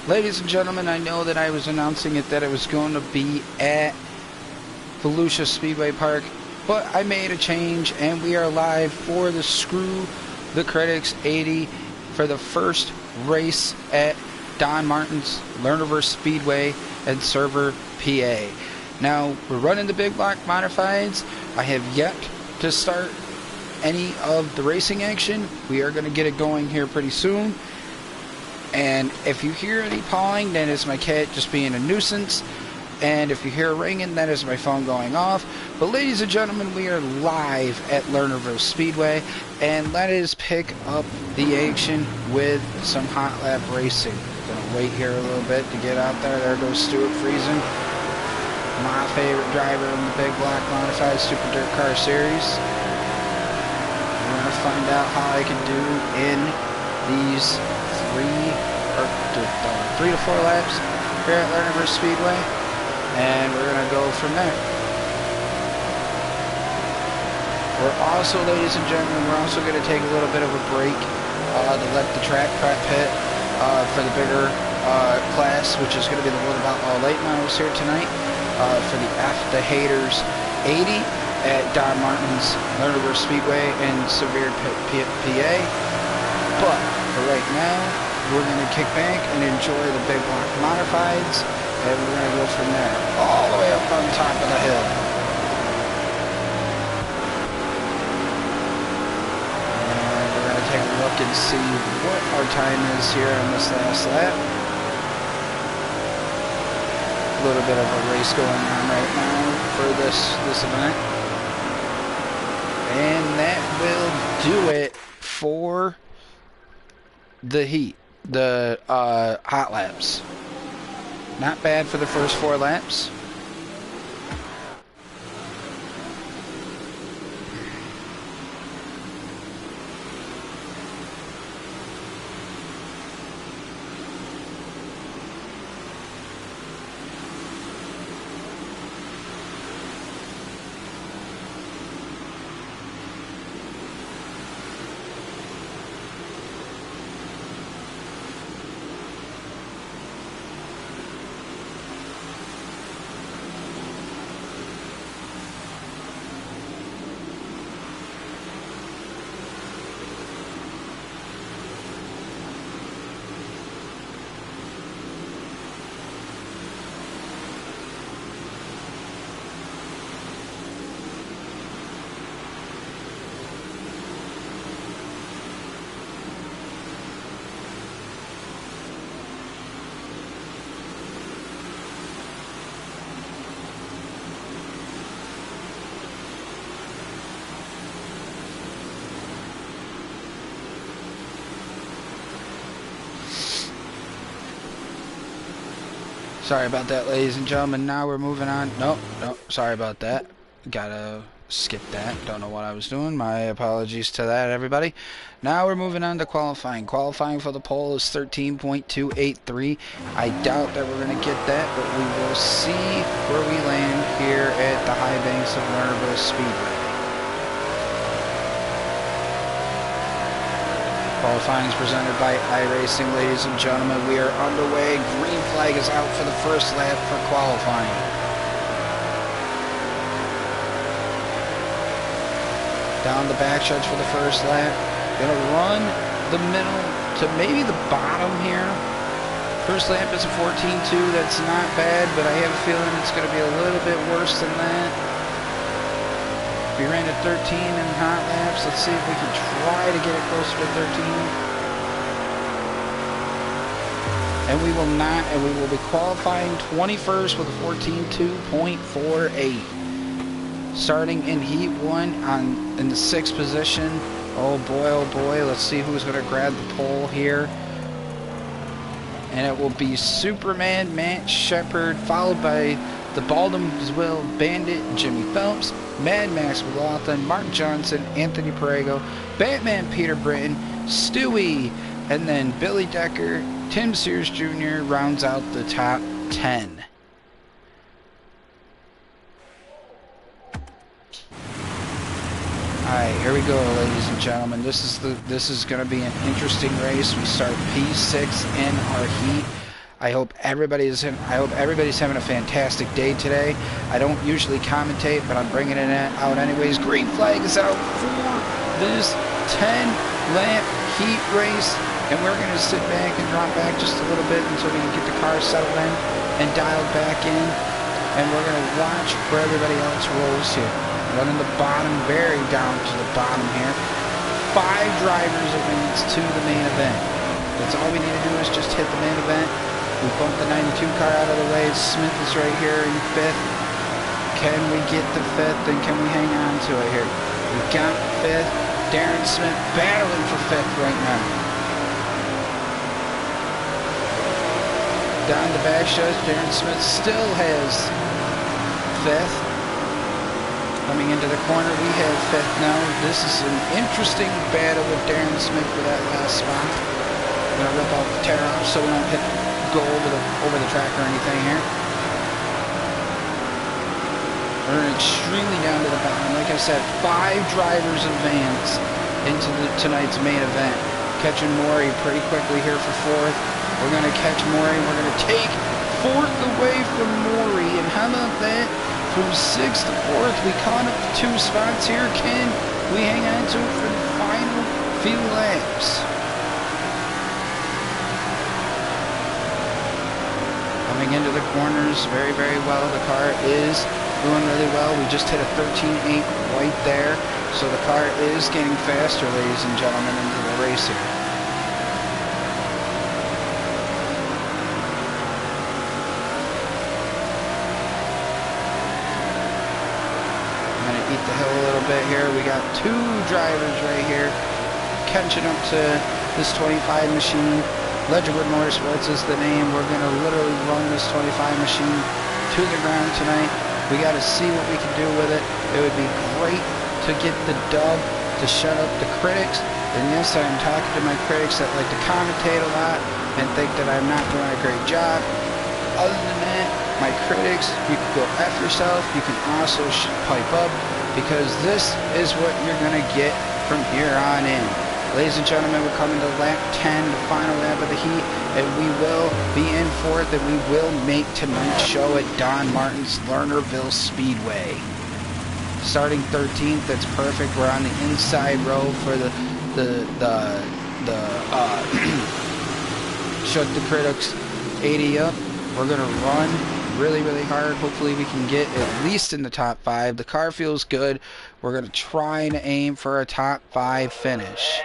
Ladies and gentlemen, I know that I was announcing it that it was going to be at Volusia Speedway Park, but I made a change and we are live for the Screw the Critics 80 for the first race at Don Martin's Lernerverse Speedway and Server, PA. Now, we're running the big block modifieds. I have yet to start any of the racing action. We are going to get it going here pretty soon. And if you hear any pawing, that is my cat just being a nuisance. And if you hear ringing, that is my phone going off. But ladies and gentlemen, we are live at Lernerville Speedway, and let us pick up the action with some hot lap racing. Gonna wait here a little bit to get out there. There goes Stuart Friesen, my favorite driver in the Big Block Modified Super Dirt Car Series. We're gonna find out how I can do in these 3 to 4 laps here at Lernerville Speedway. And we're going to go from there. We're also, ladies and gentlemen, we're also going to take a little bit of a break to let the track prep pit for the bigger class, which is going to be the one about all late models here tonight for the F the Haters 80 at Don Martin's Lernerville Speedway in Sevier, PA. But for right now, we're going to kick back and enjoy the big block modifieds. And we're going to go from there, all the way up on top of the hill. And we're going to take a look and see what our time is here on this last lap. A little bit of a race going on right now for this event. And that will do it for the heat, the hot laps. Not bad for the first 4 laps. Sorry about that, ladies and gentlemen. Now we're moving on. Nope, sorry about that. Gotta skip that. Don't know what I was doing. My apologies to that, everybody. Now we're moving on to qualifying. Qualifying for the pole is 13.283. I doubt that we're going to get that, but we will see where we land here at the high banks of Lernerville Speedway. Qualifying is presented by iRacing, ladies and gentlemen. We are underway. Green flag is out for the first lap for qualifying. Down the backstretch for the first lap. Gonna run the middle to maybe the bottom here. First lap is a 14.2. That's not bad, but I have a feeling it's gonna be a little bit worse than that. We ran at 13 in hot laps. Let's see if we can try to get it closer to 13. And we will not, and we will be qualifying 21st with a 14.2.48. Starting in Heat 1 in the 6th position. Oh boy, let's see who's going to grab the pole here. And it will be Superman Matt Shepard, followed by the Baldwinsville Bandit, Jimmy Phelps, Mad Max McLaughlin, Mark Johnson, Anthony Perego, Batman Peter Britton, Stewie, and then Billy Decker, Tim Sears Jr. rounds out the top 10. Alright, here we go, ladies and gentlemen. This is going to be an interesting race. We start P6 in our heat. I hope everybody's having a fantastic day today. I don't usually commentate, but I'm bringing it out anyways. Green flag is out for this 10-lap heat race, and we're going to sit back and drop back just a little bit until we can get the car settled in and dialed back in, and we're going to watch where everybody else rolls here. Running the bottom, very down to the bottom here. 5 drivers advance to the main event. That's all we need to do is just hit the main event. We bumped the 92 car out of the way. Smith is right here in 5th. Can we get the 5th, and can we hang on to it here? We got 5th. Darren Smith battling for 5th right now. Down the back stretch, Darren Smith still has 5th. Coming into the corner, we have 5th now. This is an interesting battle with Darren Smith for that last spot. I'm going to rip out the tear off so we don't go over the track or anything here. We're extremely down to the bottom. Like I said, 5 drivers advance into tonight's main event. Catching Maury pretty quickly here for 4th. We're going to catch Maury. We're going to take 4th away from Maury. And how about that? From 6th to 4th, we caught up 2 spots here. Can we hang on to it for the final few laps? Coming into the corners very, very well. The car is doing really well. We just hit a 13.8 right there. So the car is getting faster, ladies and gentlemen, into the race here. Eat the hill a little bit here. We got 2 drivers right here catching up to this 25 machine. Ledgerwood Motorsports is the name. We're going to literally run this 25 machine to the ground tonight. We got to see what we can do with it. It would be great to get the dub to shut up the critics. And yes, I'm talking to my critics that like to commentate a lot and think that I'm not doing a great job. Other than that, my critics, you can go F yourself. You can also pipe up, because this is what you're going to get from here on in. Ladies and gentlemen, we're coming to lap 10, the final lap of the heat, and we will be in for it, that we will make tonight's show at Don Martin's Lernerville Speedway. Starting 13th, that's perfect. We're on the inside row for the Shut the Critics 80 up. We're going to run really, really hard. Hopefully we can get at least in the top 5. The car feels good. We're going to try and aim for a top 5 finish.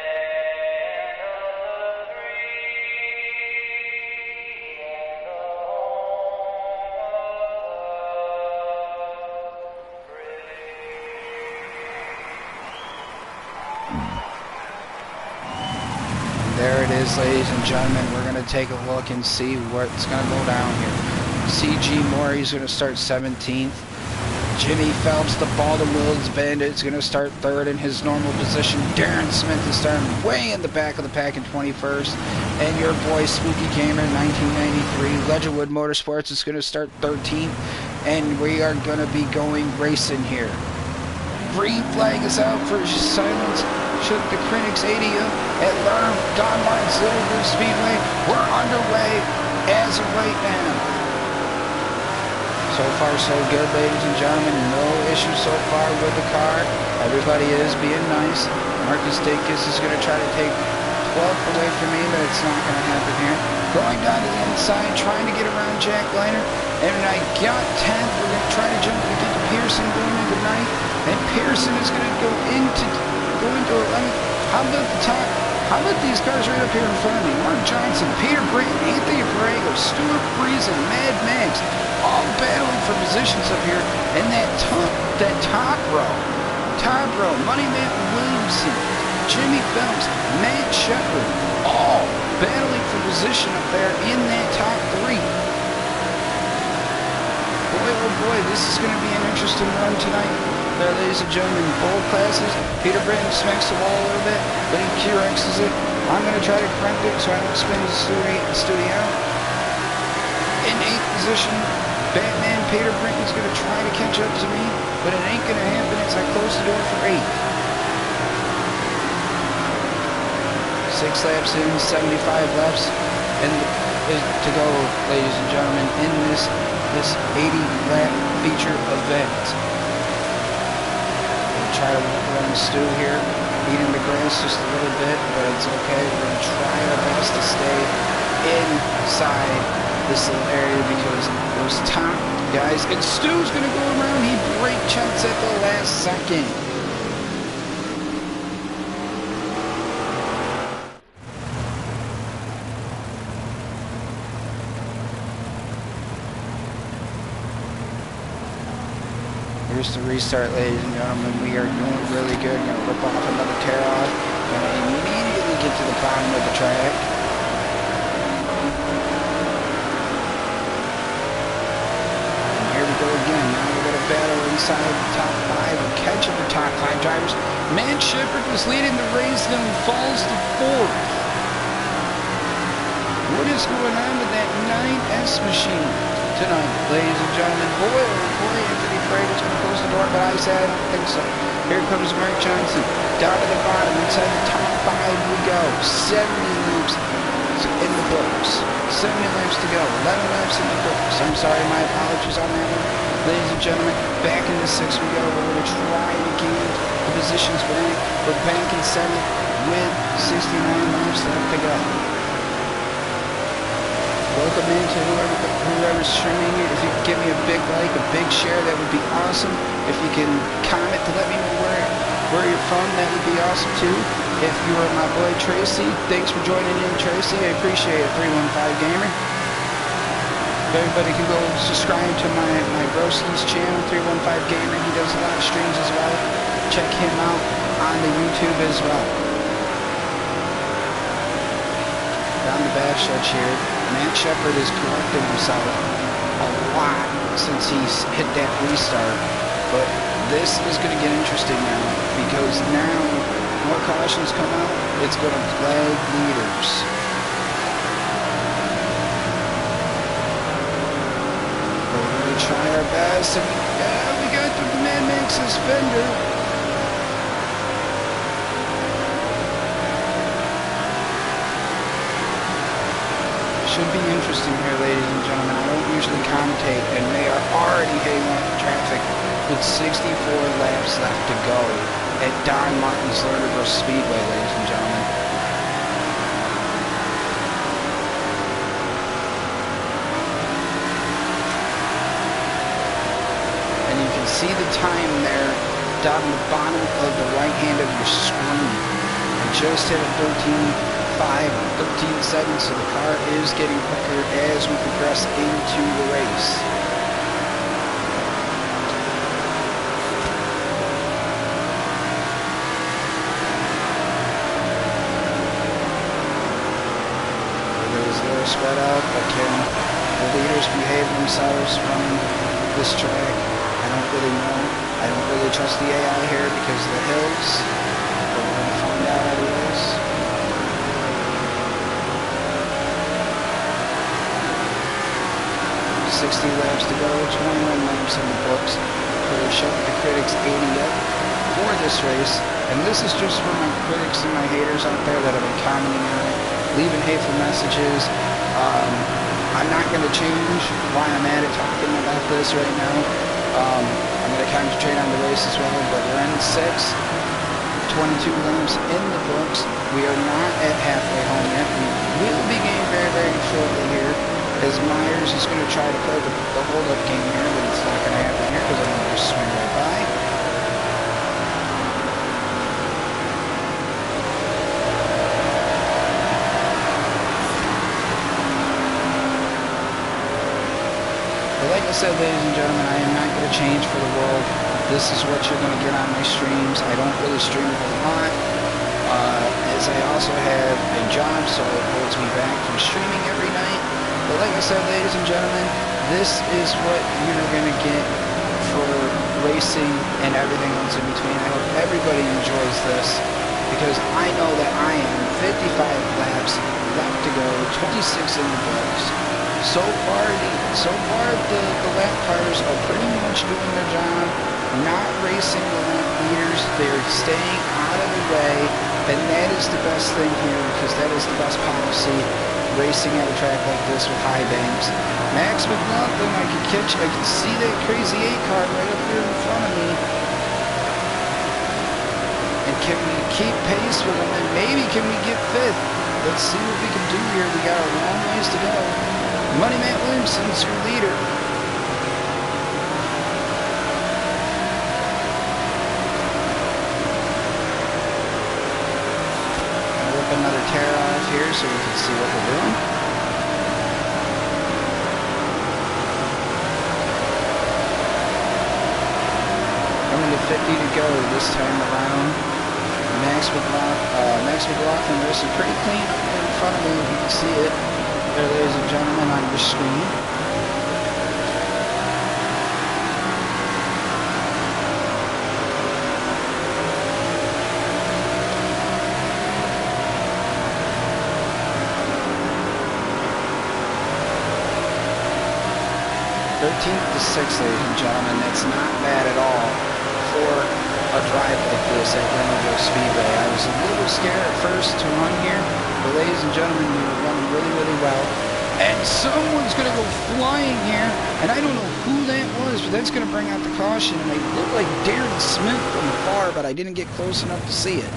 There it is, ladies and gentlemen. We're going to take a look and see what's going to go down here. C.G. Maury's going to start 17th. Jimmy Phelps, the Baldwin Woods Bandit, is going to start 3rd in his normal position. Darren Smith is starting way in the back of the pack in 21st. And your boy Spooky Gamer 1993, Ledgerwood Motorsports, is going to start 13th. And we are going to be going racing here. Green flag is out for silence. Shook the Critics 80 at Don Martin's Lernerville Speedway. We're underway as of right now. So far, so good, ladies and gentlemen. No issues so far with the car. Everybody is being nice. Marcus Dacus is going to try to take 12th away from me, but it's not going to happen here. Going down to the inside, trying to get around Jack Liner. And I got 10th. We're going to try to jump to get to Pearson going into night. And Pearson is going to go into 11th. How about the top? How about these cars right up here in front of me? Mark Johnson, Peter Britton, Anthony Borrego, Stuart Friesen, Mad Max, all battling for positions up here. And that top row, Money Matt Williamson, Jimmy Phelps, Matt Shepard, all battling for position up there in that top 3. Boy, oh boy, this is going to be an interesting run tonight. There, ladies and gentlemen, bold classes. Peter Britton smacks the wall a little bit, but he Q-Rexes it. I'm going to try to crank it so I don't spin the studio. In 8th position, Batman Peter Britton's going to try to catch up to me, but it ain't going to happen as I close the door for 8th. 6 laps in, 75 laps, and to go, ladies and gentlemen, in this 80 lap feature event. We'll try to walk around the stew here, eating the grass just a little bit, but it's okay. We're going to try our best to stay inside this little area because those top guys, and Stu's going to go around. He brake checks at the last second. Here's the restart, ladies and gentlemen. We are doing really good. Going to rip off another tear off. Going to immediately get to the bottom of the track. And here we go again. Now we're going to battle inside the top 5 and catch up the top 5 drivers. Matt Shepard was leading the race, then falls to 4th. What is going on with that 9S machine tonight, ladies and gentlemen? Boy, oh boy, Anthony Prater's going to close the door, but I said I don't think so. Here comes Mark Johnson, down to the bottom, inside the top 5 we go. 70 laps in the books. 70 laps to go, 11 laps in the books. I'm sorry, my apologies on that one. Ladies and gentlemen, back in the 6th we go. We're going to try to gain the positions back. We're back in 7th with 69 laps left to go. Welcome into whoever's streaming. If you could give me a big like, a big share, that would be awesome. If you can comment to let me know where you're from, that would be awesome too. If you are my boy Tracy, thanks for joining in, Tracy. I appreciate it, 315 Gamer. If everybody can go subscribe to my broski's channel, 315 Gamer. He does a lot of streams as well. Check him out on the YouTube as well. Down the back stretch here. Matt Shepard is correcting himself a lot since he's hit that restart. But this is going to get interesting now because now more cautions come out. It's going to flag leaders. But we're going to try our best. And yeah, we got the Mad Max's fender. Should be interesting here, ladies and gentlemen. I don't usually commentate, and they are already hitting off the traffic with 64 laps left to go at Don Martin's Lernerville Speedway, ladies and gentlemen. And you can see the time there down the bottom of the right hand of your screen. I just hit a 13.5 or 13.7, so the car is getting quicker as we progress into the race. It is a little spread out, but can the leaders behave themselves running this track? I don't really know. I don't really trust the AI here because of the hills, but we're going to find out anyways. 60 laps to go, 21 laps in the books. The critics 80 up for this race. And this is just for my critics and my haters out there that have been commenting on it, leaving hateful messages. I'm not going to change why I'm at it talking about this right now. I'm going to concentrate on the race as well, but we're in 6th, 22 laps in the books. We are not at halfway home yet. We will be getting very, very shortly here, as Myers is going to try to play the hold-up game here, but it's not going to happen here because I'm going to just swing right by. But like I said, ladies and gentlemen, I am not going to change for the world. This is what you're going to get on my streams. I don't really stream a whole lot, as I also have a job, so it holds me back from streaming every night. But like I said, ladies and gentlemen, this is what you're going to get for racing and everything else in between. I hope everybody enjoys this because I know that I am 55 laps left to go, 26 in the books. So far the lap cars are pretty much doing their job, not racing the lap leaders. They're staying out of the way, and that is the best thing here because that is the best policy. racing at a track like this with high banks. Max McLaughlin, I can see that crazy 8 car right up there in front of me. And can we keep pace with him, and maybe can we get 5th? Let's see what we can do here. We got a long ways to go. Money Matt Williamson's your leader. Another tear off here so we can see what we're doing. Coming to 50 to go this time around. Max McLaughlin racing pretty clean in front of me, if you can see it there, ladies and gentlemen, on your screen. 13th to 6th, ladies and gentlemen. That's not bad at all for a drive like this at Glenville Speedway. I was a little scared at first to run here, but ladies and gentlemen, we were running really, really well. And someone's going to go flying here, and I don't know who that was, but that's going to bring out the caution. And they look like Darren Smith from afar, but I didn't get close enough to see it.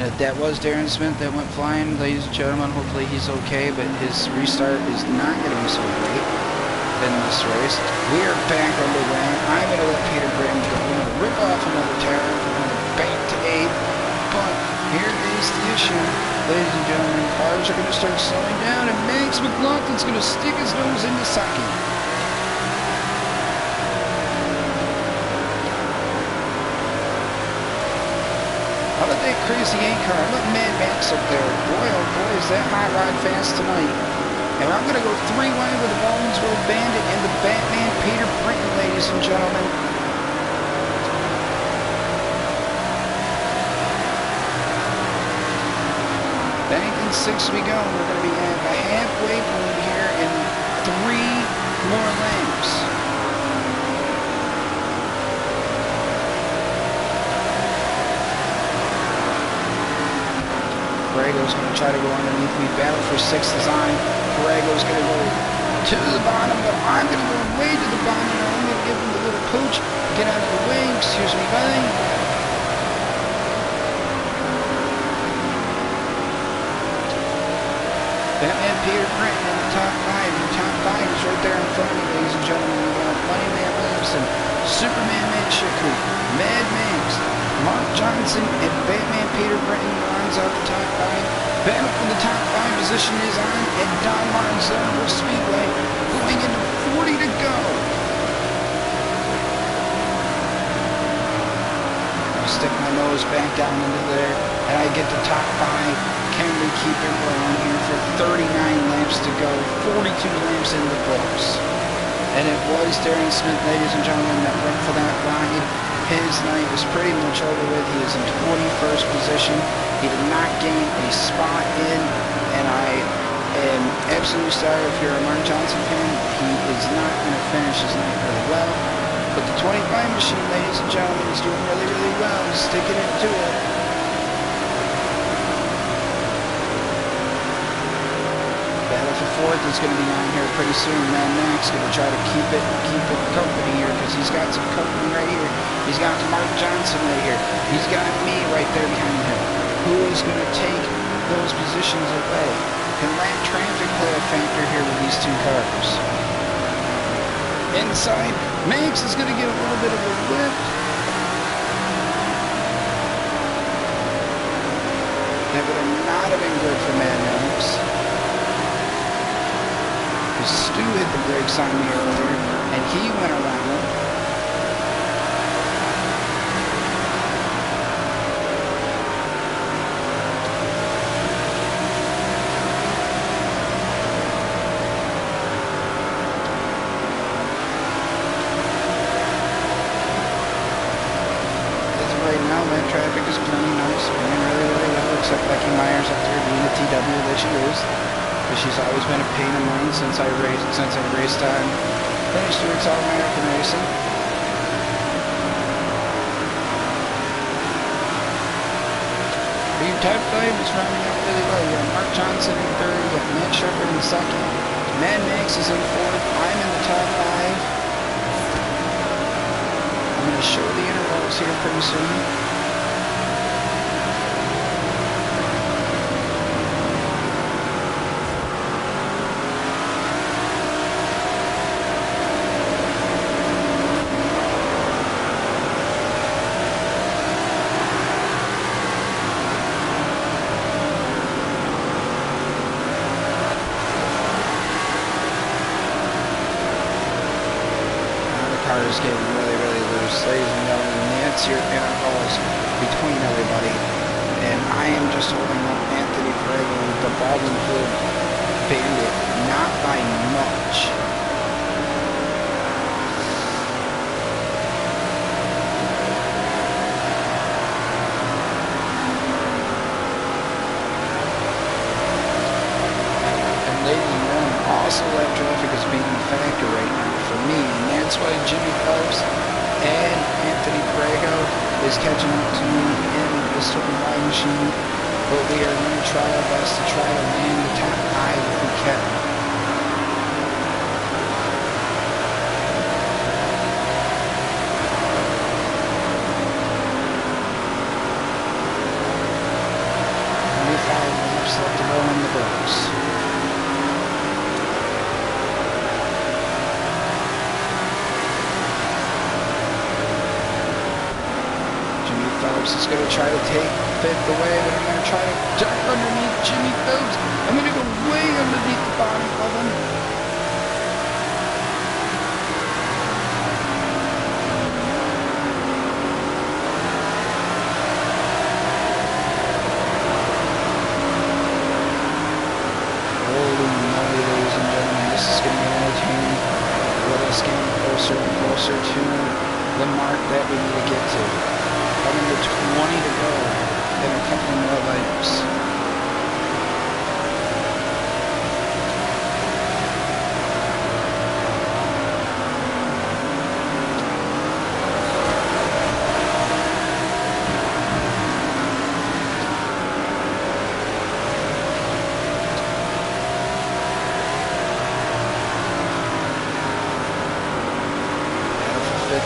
And if that was Darren Smith that went flying, ladies and gentlemen, hopefully he's okay, but his restart is not going to be so great in this race. We are back underway. I'm going to let Peter Britton go. We're going to rip off another tire. We're going to bank to 8th. But here is the issue, ladies and gentlemen. Cars are going to start slowing down, and Max McLaughlin's going to stick his nose into second. How about that crazy 8 car? Look, Mad Max up there. Boy, oh boy, is that hot rod fast tonight. And I'm going to go 3 wide with the Baldwinsville Bandit and the Batman Peter Britton, ladies and gentlemen. Bank in 6 we go. We're going to be at a halfway point here in 3 more laps. Borrego's going to try to go underneath me. Battle for 6th is on. Borrego's going to go to the bottom, but I'm going to go way to the bottom, and I'm going to give him the little pooch. Get out of the way. Excuse me, buddy. Batman Peter Britton in the top 5. The top 5 is right there in front of me, ladies and gentlemen. We got Money Matt Williamson, Superman Matt Shickley, Mad Max, Mark Johnson, and Batman Peter Britton rounds out the top 5. Battle for the top 5 position is on, and Don Martin's Glenville Speedway going into 40 to go. I stick my nose back down into there, and I get the top 5. Can we keep it rolling here for 39 laps to go, 42 laps in the books? And it was Darren Smith, ladies and gentlemen, that went for that ride. His night is pretty much over with. He is in 21st position. He did not gain a spot in, and I am absolutely sorry if you're a Mark Johnson fan. He is not going to finish his night really well. But the 25 machine, ladies and gentlemen, is doing really, really well. He's sticking it to it. Battle for 4th is going to be on here pretty soon. Mad Max going to try to keep it company here because he's got some company right here. He's got Mark Johnson right here. He's got me right there behind him. Who is going to take those positions away? Can lap traffic play a factor here with these 2 cars? Inside, Max is going to get a little bit of a whip. That would not have been good for Mad Max. Stu hit the brakes on me earlier, and he went around. As of right now, that traffic is plenty nice, running really, really well, except Becky Myers up there being the TW that she is. She's always been a pain in mine since I raced on Finished Stewart's All-American Racing. Your top 5 is rounding out really well. You got Mark Johnson in 3rd, you got Matt Shepard in 2nd, Mad Max is in 4th, I'm in the top 5. I'm going to show the intervals here pretty soon. Is getting really, really loose. Ladies and gentlemen, that's your intervals between everybody. And I am just holding up Anthony Prego, the Baldwin Field Bandit, not by much. And ladies and gentlemen, also that traffic is being a factor right now for me, and that's why Jimmy Phelps and Anthony Prego is catching up to me in the Story Ride Machine, but we are going to try our best to try to land the top 5 if we can. Only 5 laps left to go in the books. Phelps is going to try to take 5th away, but I'm going to try to duck underneath Jimmy Phelps. I'm going to go way underneath the bottom of him. Holy moly, ladies and gentlemen, this is going to be entertaining. Let us get closer and closer to the mark that we need to get to. Coming to 20 to go in a couple more laps.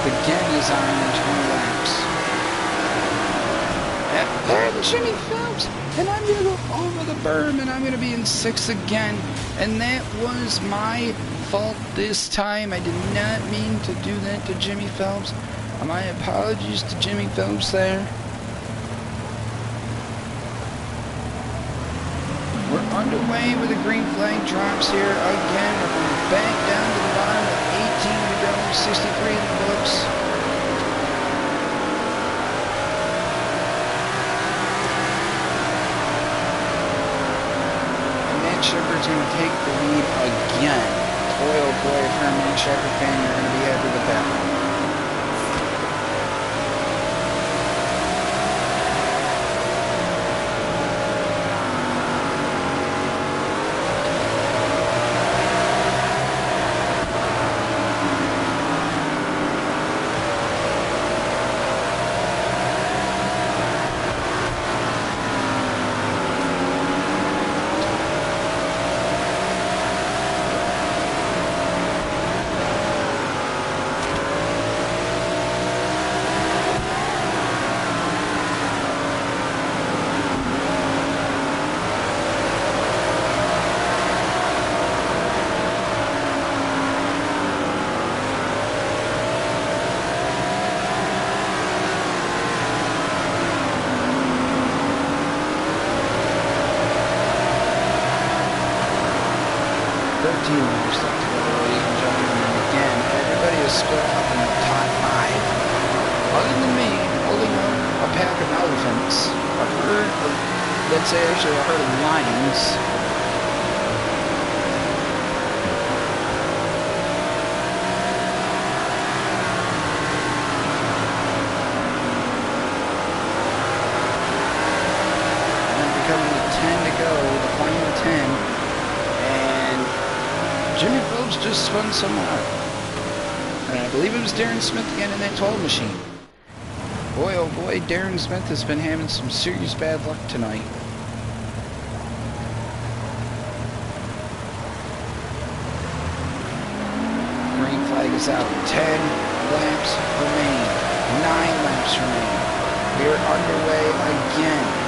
Again is on in 20 laps. And Jimmy Phelps, and I'm going to go over the berm, and I'm going to be in 6th again. And that was my fault this time. I did not mean to do that to Jimmy Phelps. My apologies to Jimmy Phelps there. We're underway with the green flag drops here again. We're going back down to the bottom with 18 to go, 63 in the books. Shepard's going to take the lead again. Boy, oh boy, if you're a Matt Shepard fan, you're going to be happy with that one. Split up in the top 5. Other than me, holding a pack of elephants, a herd of, let's say actually a herd of lions. And then becoming the 10 to go, the final 10. And Jimmy Phelps just spun some more. And I believe it was Darren Smith again in that 12 machine. Boy, oh boy, Darren Smith has been having some serious bad luck tonight. Green flag is out. 10 laps remain. 9 laps remain. We are underway again.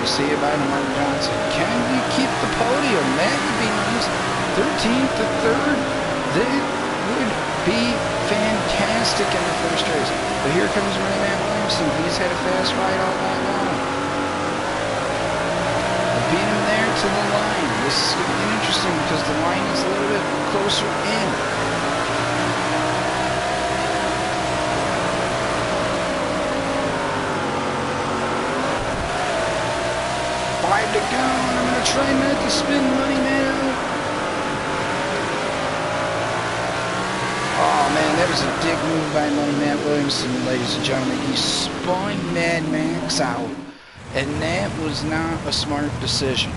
See you by Mark Johnson. Can we keep the podium? That would be nice. 13th to 3rd. That would be fantastic in the first race. But here comes Matt Williamson. He's had a fast ride all night long. Beat him there to the line. This is going to be interesting because the line is a little bit closer in. 5 to go, and I'm going to try not to spin Money Man out. Oh man, that was a dick move by Money Matt Williamson, ladies and gentlemen. He spun Mad Max out, and that was not a smart decision.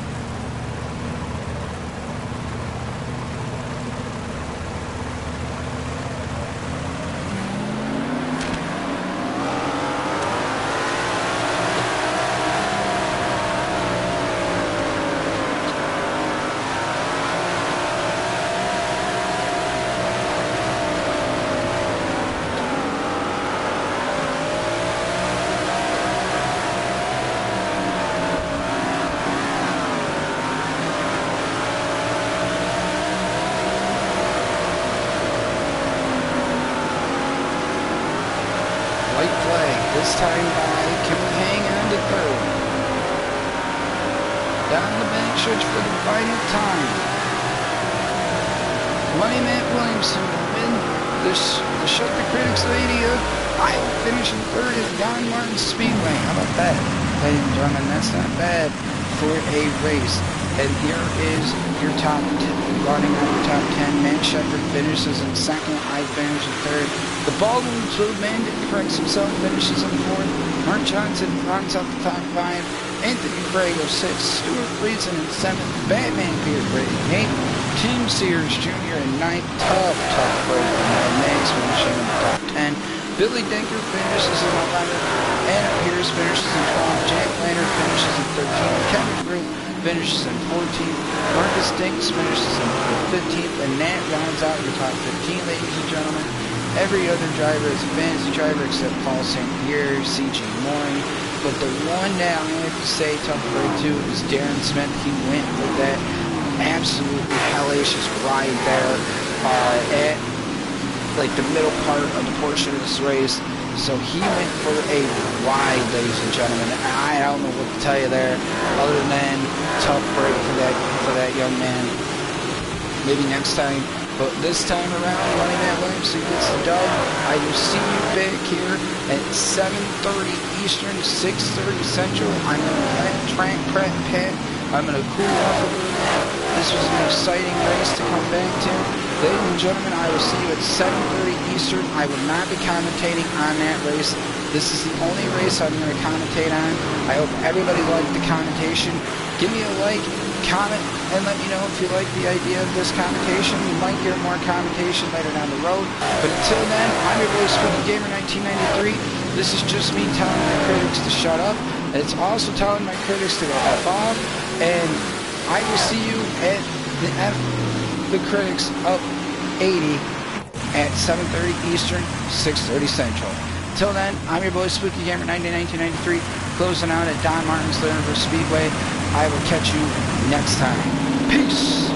This time by, can we hang on to 3rd? Down the back stretch for the final time. Money Matt Williamson will win this, the Shut the Critics Radio. I will finish in 3rd at Don Martin Speedway. How about that? Ladies and gentlemen, that's not bad for a race. And here is your top 10, running on your top 10. Matt Shepard finishes in 2nd. I finish in 3rd. The Baldwin Blue Bandit corrects himself, finishes in 4th. Mark Johnson runs out the top 5. Anthony Craig of 6th. Stuart Friesen in 7th. Batman Peter Brady in 8th. Tim Sears Jr. in 9th. Tough break from Mad Max finishing in the top 10. Billy Denker finishes in 11th. Anna Pierce finishes in 12th. Jack Leonard finishes in 13th. Kevin Group finishes in 14th. Marcus Dinks finishes in 15th. And that rounds out your top 15, ladies and gentlemen. Every other driver is a fantasy driver except Paul St. Pierre, C.J. Mooring. But the one that I have to say tough break to is Darren Smith. He went with that absolutely hellacious ride there at like the middle part of the portion of this race. So he went for a ride, ladies and gentlemen. I don't know what to tell you there other than tough break for that young man. Maybe next time. But this time around, Money Matt Williamson gets the dub. I will see you back here at 7:30 Eastern, 6:30 Central. I'm going to let track prep pit. I'm going to cool off a little bit. This was an exciting race to come back to. Ladies and gentlemen, I will see you at 7:30 Eastern. I will not be commentating on that race. This is the only race I'm going to commentate on. I hope everybody liked the commentation. Give me a like, comment, and let me know if you like the idea of this commentation. You might hear more commentation later down the road. But until then, I'm your boy Spooky Gamer 1993. This is just me telling my critics to shut up. And it's also telling my critics to go F off. And I will see you at the Critics Up 80 at 7:30 Eastern, 6:30 Central. Till then, I'm your boy Spooky Gamer 1993, closing out at Don Martin's Learn Speedway. I will catch you next time. Peace!